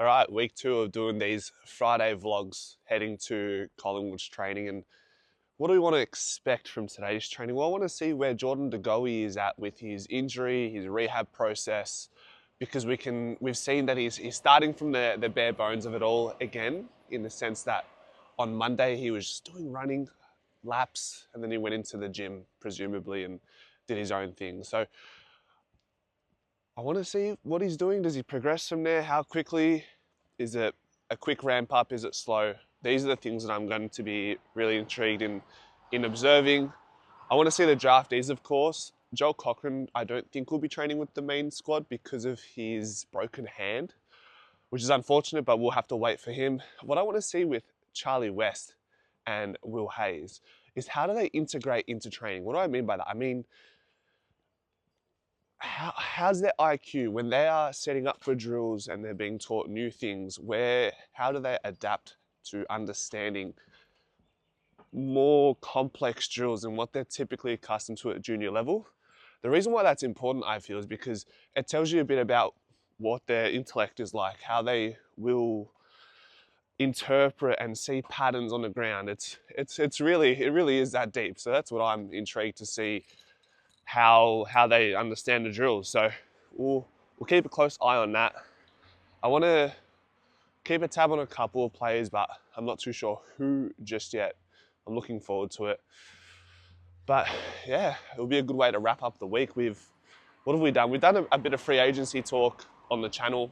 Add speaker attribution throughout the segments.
Speaker 1: All right, week 2 of doing these Friday vlogs, heading to Collingwood's training. And what do we want to expect from today's training? Well, I want to see where Jordan De Goey is at with his injury, his rehab process, because we've seen that he's starting from the bare bones of it all again, in the sense that on Monday he was just doing running laps, and then he went into the gym, presumably, and did his own thing. So I want to see what he's doing. Does he progress from there? How quickly? Is it a quick ramp up? Is it slow? These are the things that I'm going to be really intrigued in observing. I want to see the draftees, of course. Joel Cochran, I don't think will be training with the main squad because of his broken hand, which is unfortunate, but we'll have to wait for him. What I want to see with Charlie West and Will Hayes is how do they integrate into training? What do I mean by that? I mean, how's their IQ when they are setting up for drills and they're being taught new things? How do they adapt to understanding more complex drills than what they're typically accustomed to at junior level? The reason why that's important, I feel, is because it tells you a bit about what their intellect is like, how they will interpret and see patterns on the ground. It really is that deep. So that's what I'm intrigued to see, how they understand the drills. So we'll keep a close eye on that. I want to keep a tab on a couple of players, but I'm not too sure who just yet. I'm looking forward to it. But yeah, it'll be a good way to wrap up the week. What have we done? We've done a bit of free agency talk on the channel.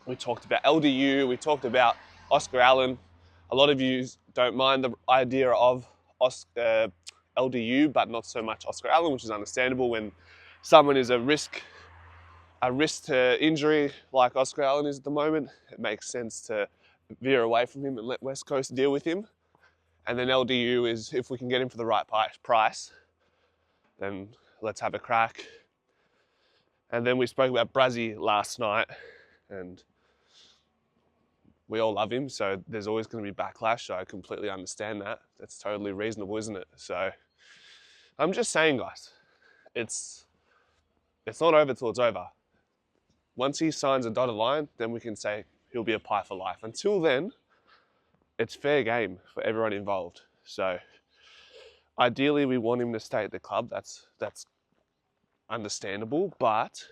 Speaker 1: We talked about LDU, we talked about Oscar Allen. A lot of you don't mind the idea of LDU, but not so much Oscar Allen, which is understandable when someone is a risk to injury like Oscar Allen is at the moment. It makes sense to veer away from him and let West Coast deal with him. And then LDU is, if we can get him for the right price, then let's have a crack. And then we spoke about Brazzy last night, and we all love him, so there's always going to be backlash. So I completely understand that. That's totally reasonable, isn't it? So I'm just saying, guys, it's not over till it's over. Once he signs a dotted line, then we can say he'll be a Pie for life. Until then, it's fair game for everyone involved. So ideally, we want him to stay at the club. That's understandable, but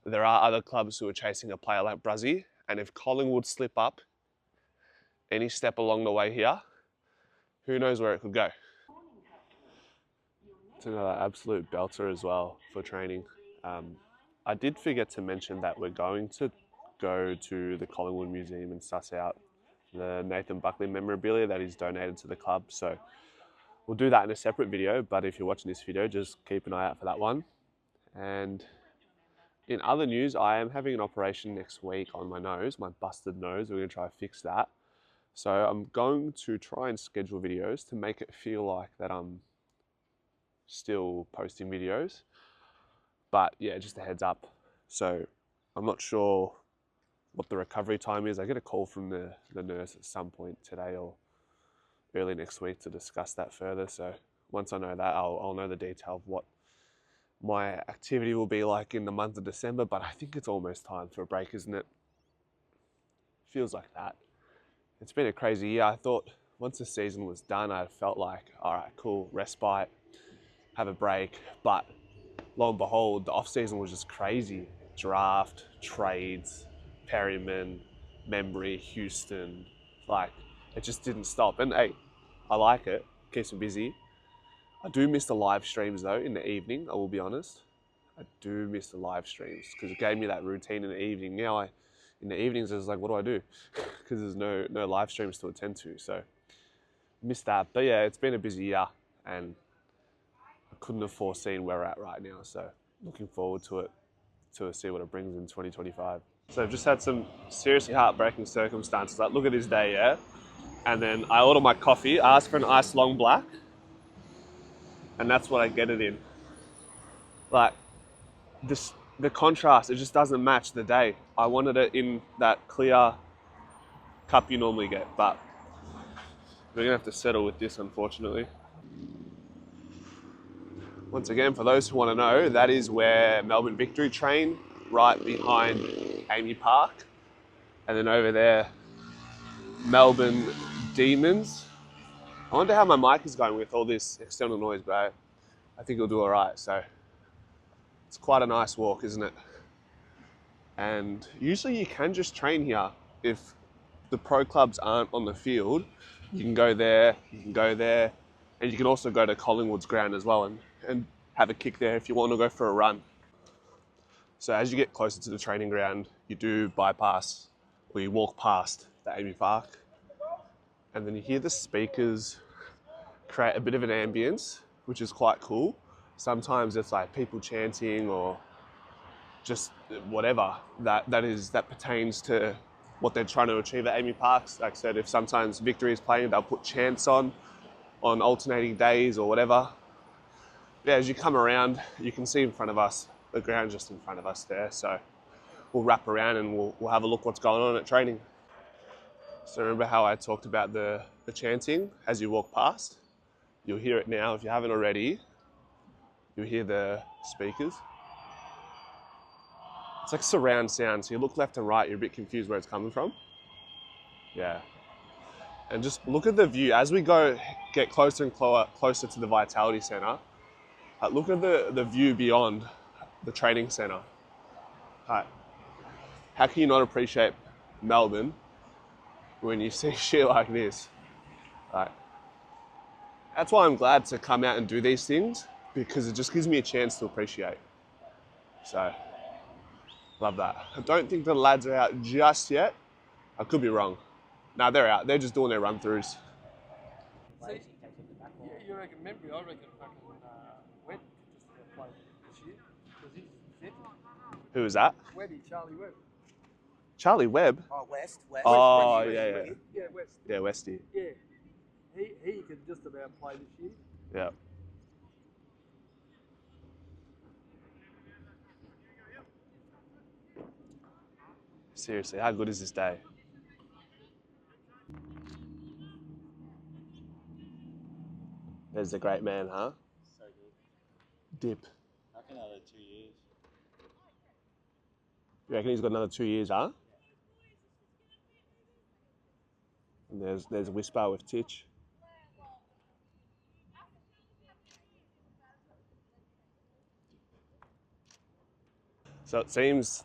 Speaker 1: there are other clubs who are chasing a player like Brazzy, and if Collingwood slip up any step along the way here, who knows where it could go. It's another absolute belter as well for training. I did forget to mention that we're going to go to the Collingwood Museum and suss out the Nathan Buckley memorabilia that he's donated to the club. So we'll do that in a separate video, but if you're watching this video, just keep an eye out for that one. And in other news, I am having an operation next week on my nose, my busted nose. We're going to try to fix that. So I'm going to try and schedule videos to make it feel like that I'm still posting videos. But yeah, just a heads up. So I'm not sure what the recovery time is. I get a call from the nurse at some point today or early next week to discuss that further. So once I know that, I'll know the detail of what my activity will be like in the month of December, but I think it's almost time for a break, isn't it? Feels like that. It's been a crazy year. I thought once the season was done, I felt like, all right, cool, respite, have a break. But lo and behold, the off-season was just crazy. Draft, trades, Perryman, Membry, Houston. Like, it just didn't stop. And hey, I like it. Keeps me busy. I do miss the live streams though in the evening, I will be honest. I do miss the live streams because it gave me that routine in the evening. Now in the evenings I was like, what do I do? Because there's no live streams to attend to, so miss that. But yeah, it's been a busy year and I couldn't have foreseen where we're at right now. So looking forward to it, to see what it brings in 2025. So I've just had some seriously heartbreaking circumstances. Like, look at this day, yeah? And then I order my coffee, ask for an iced long black, and that's what I get it in. Like, the contrast, it just doesn't match the day. I wanted it in that clear cup you normally get, but we're gonna have to settle with this, unfortunately. Once again, for those who want to know, that is where Melbourne Victory train, right behind Amy Park. And then over there, Melbourne Demons. I wonder how my mic is going with all this external noise, but I think it'll do all right. So it's quite a nice walk, isn't it? And usually you can just train here. If the pro clubs aren't on the field, you can go there, and you can also go to Collingwood's ground as well and have a kick there if you want to go for a run. So as you get closer to the training ground, you do bypass, or you walk past the Amy Park, and then you hear the speakers create a bit of an ambience, which is quite cool. Sometimes it's like people chanting or just whatever that pertains to what they're trying to achieve at Amy Parks. Like I said, if sometimes Victory is playing, they'll put chants on alternating days or whatever. Yeah, as you come around, you can see in front of us, the ground just in front of us there. So we'll wrap around and we'll have a look what's going on at training. So remember how I talked about the chanting as you walk past? You'll hear it now if you haven't already. You'll hear the speakers. It's like surround sound, so you look left and right, you're a bit confused where it's coming from. Yeah. And just look at the view. As we get closer and closer to the Vitality Centre, look at the view beyond the training centre. How can you not appreciate Melbourne when you see shit like this? That's why I'm glad to come out and do these things, because it just gives me a chance to appreciate. So, love that. I don't think the lads are out just yet. I could be wrong. No, they're out. They're just doing their run-throughs.
Speaker 2: See, you reckon memory? I reckon fucking Webb just played this year because he's fit.
Speaker 1: Who is that?
Speaker 2: Webby, Charlie Webb.
Speaker 1: Charlie Webb?
Speaker 3: Oh, West.
Speaker 1: Oh,
Speaker 2: West,
Speaker 1: yeah.
Speaker 2: Yeah, West.
Speaker 1: Yeah, Westy.
Speaker 2: Yeah, he could just about play this year.
Speaker 1: Yeah. Seriously, how good is this day? There's the great man, huh?
Speaker 4: So good.
Speaker 1: Dip.
Speaker 4: I reckon another 2 years.
Speaker 1: You reckon he's got another 2 years, huh? And there's Whisper with Titch. So it seems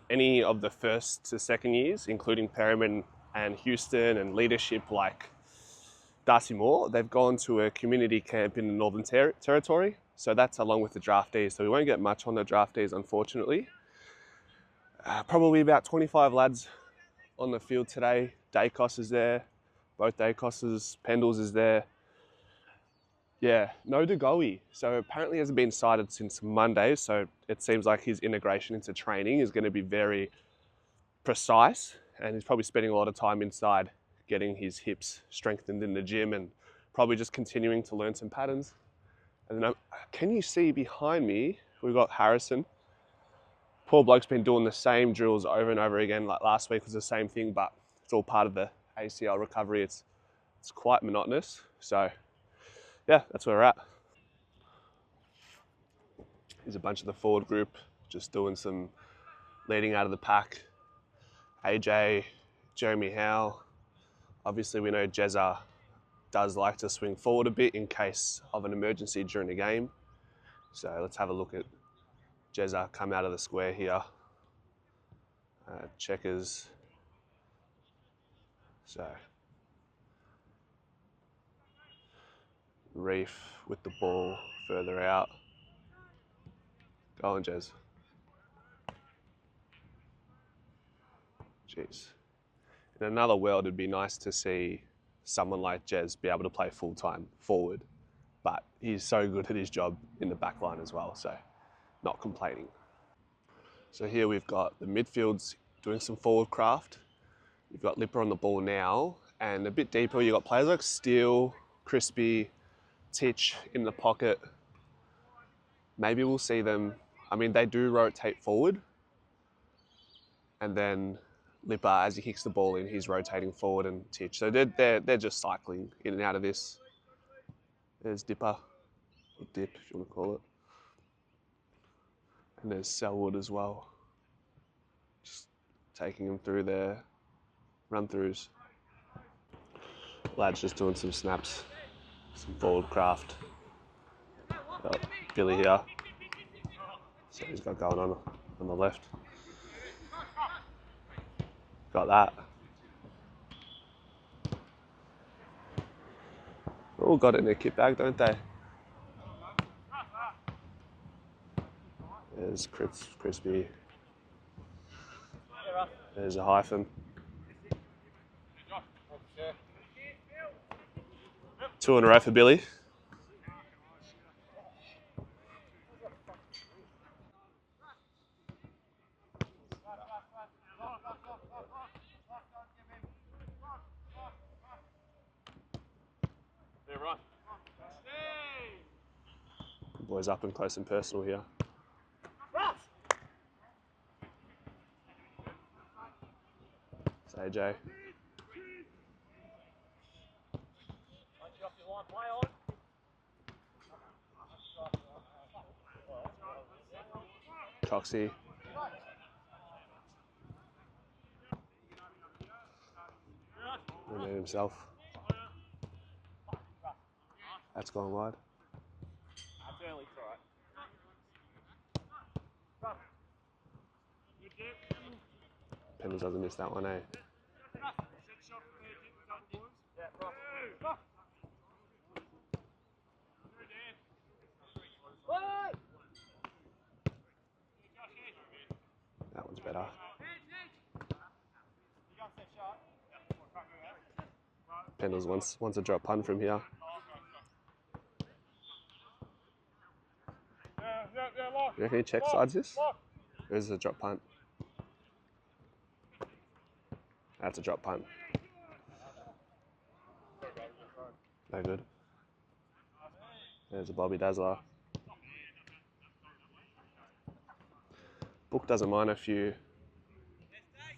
Speaker 1: any of the first to second years, including Perriman and Houston and leadership like Darcy Moore, they've gone to a community camp in the Northern Territory. So that's along with the draftees. So we won't get much on the draftees, unfortunately. Probably about 25 lads on the field today. Dacos is there. Both Dacoses. Pendles is there. Yeah, no Degoe. So apparently hasn't been sighted since Monday. So it seems like his integration into training is going to be very precise. And he's probably spending a lot of time inside getting his hips strengthened in the gym and probably just continuing to learn some patterns. And then, can you see behind me, we've got Harrison. Poor bloke's been doing the same drills over and over again. Like last week was the same thing, but it's all part of the ACL recovery. It's quite monotonous. So yeah, that's where we're at. Here's a bunch of the forward group just doing some leading out of the pack. AJ, Jeremy Howe. Obviously we know Jezza does like to swing forward a bit in case of an emergency during the game. So let's have a look at Jezza come out of the square here. Checkers. So Reef with the ball further out. Go on, Jez. Jeez. In another world, it'd be nice to see someone like Jez be able to play full-time forward, but he's so good at his job in the back line as well, so not complaining. So here we've got the midfields doing some forward craft. You've got Lipper on the ball now, and a bit deeper, you've got players like Steele, Crispy, Titch in the pocket. Maybe we'll see them, I mean, they do rotate forward, and then Lipper, as he kicks the ball in, he's rotating forward and Titch. So they're just cycling in and out of this. There's Dipper, or Dip if you want to call it. And there's Selwood as well. Just taking them through their run-throughs. Lad's just doing some snaps, some forward craft. Got Billy here. So he's got going on the left. Got that. All got it in their kit bag, don't they? There's Crispy. There's a hyphen. 2 in a row for Billy. Boys up and close and personal here. It's AJ. Coxie. And then himself. That's gone wide. Pendles doesn't miss that one, eh? That one's better. Pendles wants a drop punt from here. You reckon he check sides this? Or is it a drop punt? That's a drop punt. No good. There's a Bobby Dazzler. Book doesn't mind a few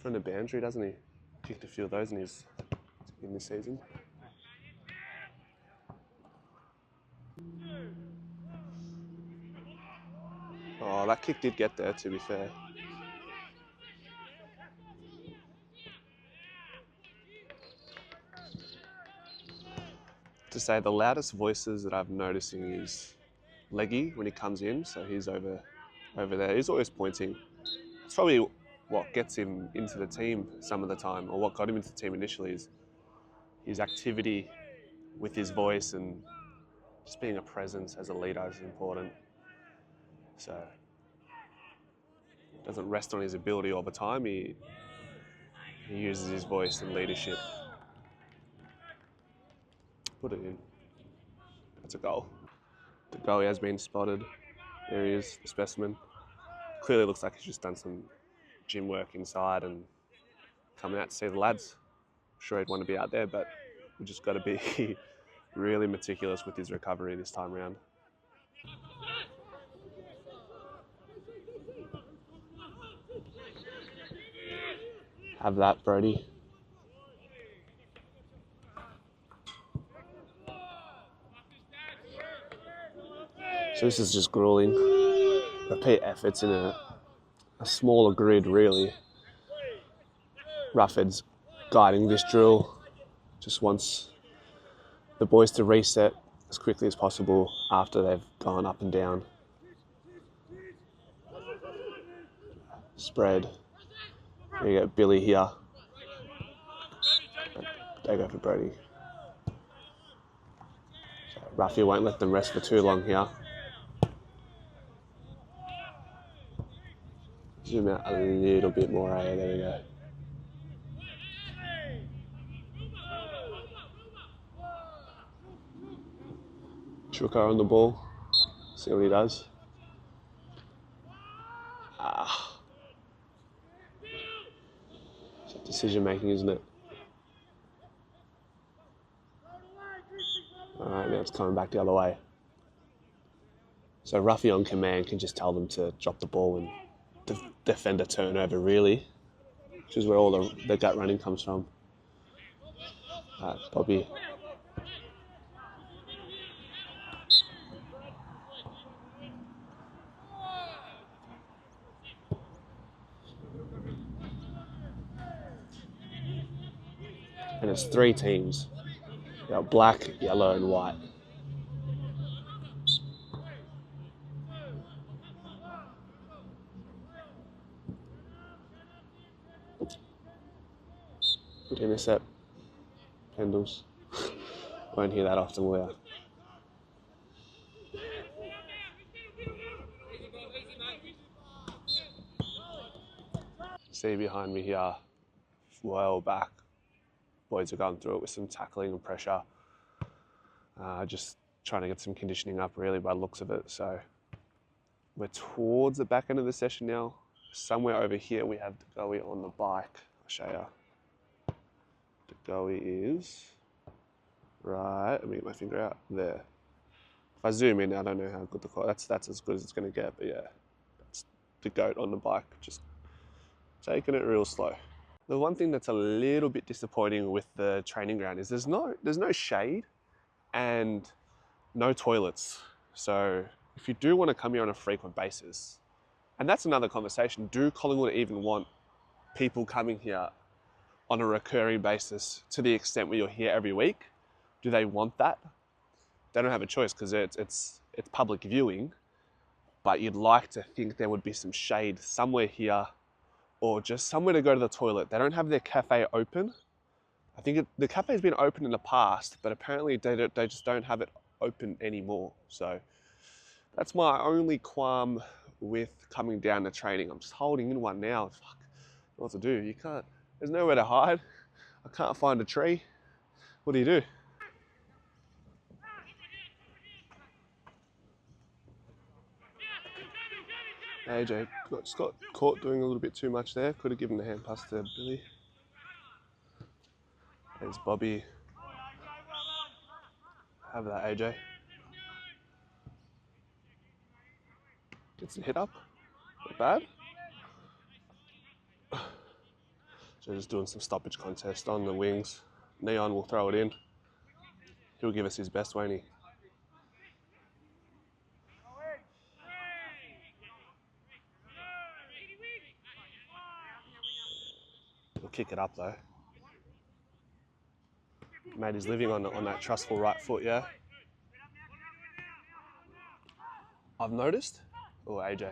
Speaker 1: from the boundary, doesn't he? Kicked a few of those in this season. Oh, that kick did get there, to be fair. To say the loudest voices that I'm noticing is Leggy when he comes in, so he's over there. He's always pointing. It's probably what gets him into the team some of the time, or what got him into the team initially, is his activity with his voice, and just being a presence as a leader is important. So doesn't rest on his ability all the time. He uses his voice and leadership. Put it in. That's a goal. The goal has been spotted. There he is, the specimen. Clearly looks like he's just done some gym work inside and coming out to see the lads. I'm sure he'd want to be out there, but we just got to be really meticulous with his recovery this time round. Have that, Brody. So this is just grueling. Repeat efforts in a smaller grid, really. Roughhead's guiding this drill. Just wants the boys to reset as quickly as possible after they've gone up and down. Spread. There you go, Billy here. They go for Brody. So Ruffy won't let them rest for too long here. Zoom out a little bit more, eh? There we go. Chuka on the ball. See what he does. It's decision making, isn't it? Alright, now it's coming back the other way. So Ruffy on command can just tell them to drop the ball and defend a turnover, really, which is where all the gut running comes from. Bobby. And it's 3 teams. You got black, yellow, and white. Good intercept. Pendles. Won't hear that often, will ya? See behind me here, well back. Boys are going through it with some tackling and pressure. Just trying to get some conditioning up really by the looks of it. So we're towards the back end of the session now. Somewhere over here we have Degoe on the bike. I'll show you. Degoe is right, let me get my finger out there. If I zoom in, I don't know how good the quality, that's as good as it's going to get, but yeah, that's the goat on the bike, just taking it real slow. The one thing that's a little bit disappointing with the training ground is there's no shade and no toilets. So if you do want to come here on a frequent basis, and that's another conversation, do Collingwood even want people coming here on a recurring basis to the extent where you're here every week? Do they want that? They don't have a choice because it's public viewing, but you'd like to think there would be some shade somewhere here or just somewhere to go to the toilet. They don't have their cafe open. I think the cafe's been open in the past, but apparently they just don't have it open anymore. So that's my only qualm with coming down to training. I'm just holding in one now. Fuck, what to do? You can't, there's nowhere to hide. I can't find a tree. What do you do? AJ just got caught doing a little bit too much there. Could have given the hand pass to Billy. There's Bobby. Have that, AJ. Gets the hit up. Not bad. So just doing some stoppage contest on the wings. Neon will throw it in. He'll give us his best, won't he? He'll kick it up though. Mate is living on that trustful right foot, yeah? I've noticed. Oh, AJ.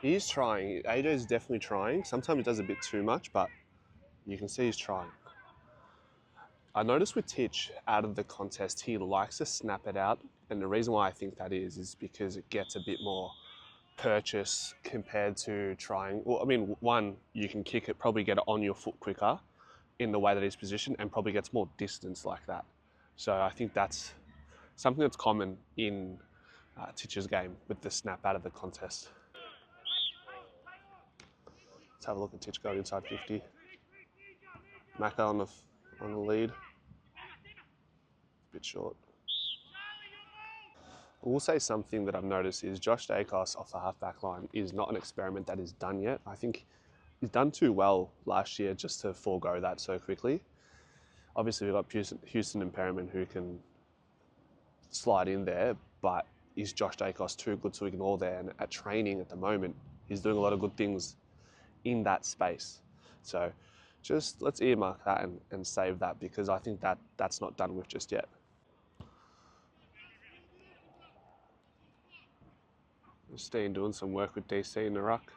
Speaker 1: He's trying. AJ's definitely trying. Sometimes he does a bit too much, but you can see he's trying. I noticed with Titch, out of the contest, he likes to snap it out. And the reason why I think that is because it gets a bit more purchase compared to trying. Well, I mean, one, you can kick it, probably get it on your foot quicker in the way that he's positioned and probably gets more distance like that. So I think that's something that's common in Titch's game with the snap out of the contest. Let's have a look at Titch going inside 50. Macca on the lead. A bit short. I will say something that I've noticed is Josh Dacos off the half-back line is not an experiment that is done yet. I think he's done too well last year just to forego that so quickly. Obviously, we've got Houston and Perriman who can slide in there, but is Josh Dacos too good to ignore there? And at training at the moment, he's doing a lot of good things in that space. So just let's earmark that and save that because I think that's not done with just yet. Steen doing some work with DC in the ruck.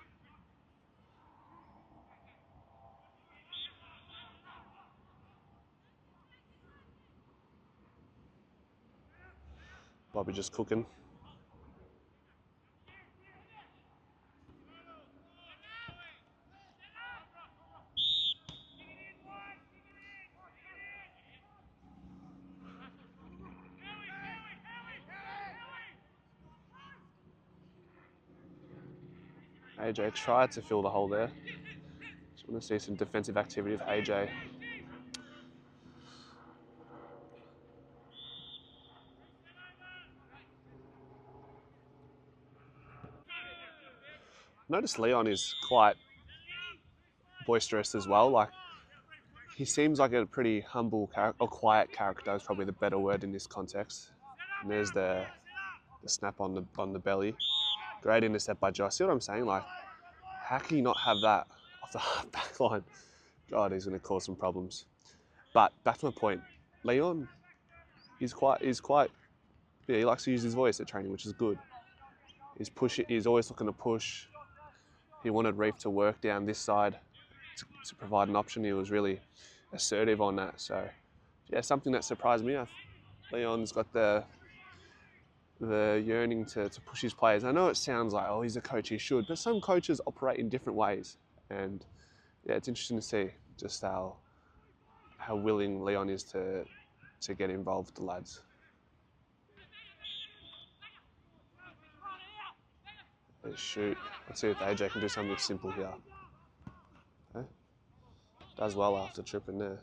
Speaker 1: Bobby just cooking. AJ tried to fill the hole there. Just want to see some defensive activity with AJ. Notice Leon is quite boisterous as well. Like he seems like a pretty humble or quiet character is probably the better word in this context. And there's the snap on the belly. Great intercept by Josh. See what I'm saying? Like, how can you not have that off the half-back line? God, he's going to cause some problems. But back to my point, Leon, he's quite, yeah, he likes to use his voice at training, which is good. He's always looking to push. He wanted Reef to work down this side to provide an option. He was really assertive on that. So, yeah, something that surprised me. Leon's got the yearning to push his players. I know it sounds like, oh, he's a coach, he should, but some coaches operate in different ways. And yeah, it's interesting to see just how willing Leon is to get involved with the lads. Let's shoot. Let's see if AJ can do something simple here. Okay. Does well after tripping there.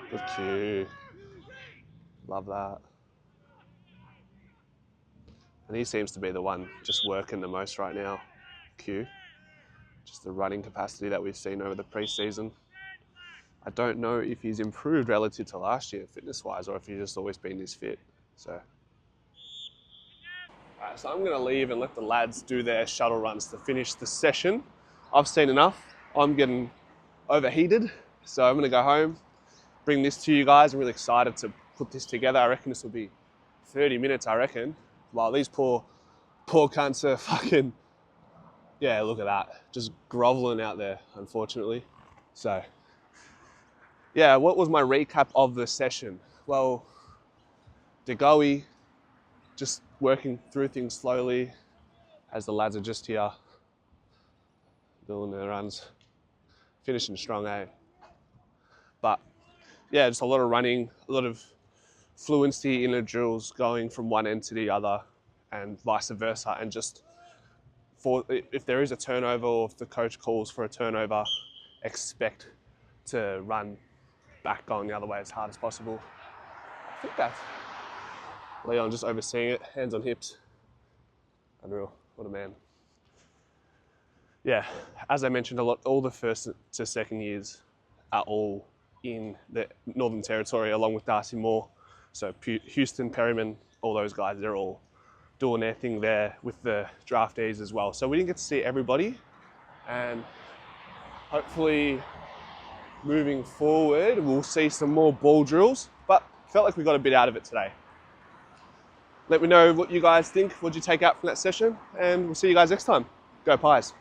Speaker 1: Good cue. Love that. And he seems to be the one just working the most right now. Q. Just the running capacity that we've seen over the pre-season. I don't know if he's improved relative to last year, fitness-wise, or if he's just always been this fit. So I'm going to leave and let the lads do their shuttle runs to finish the session. I've seen enough. I'm getting overheated, so I'm going to go home, bring this to you guys. I'm really excited to put this together. I reckon this will be 30 minutes, I reckon. While these poor cunts are fucking, yeah, look at that. Just groveling out there, unfortunately. So, yeah, what was my recap of the session? Well, DeGoey, just working through things slowly as the lads are just here doing their runs, finishing strong, eh? But yeah, just a lot of running, a lot of fluency in the drills, going from one end to the other and vice versa. And just if there is a turnover or if the coach calls for a turnover, expect to run back going the other way as hard as possible. I think that's Leon just overseeing it, hands on hips. Unreal, what a man. Yeah, as I mentioned a lot, all the first to second years are all in the Northern Territory along with Darcy Moore. So Houston, Perryman, all those guys, they're all doing their thing there with the draftees as well. So we didn't get to see everybody, and hopefully moving forward, we'll see some more ball drills, but felt like we got a bit out of it today. Let me know what you guys think, what you take out from that session, and we'll see you guys next time. Go Pies.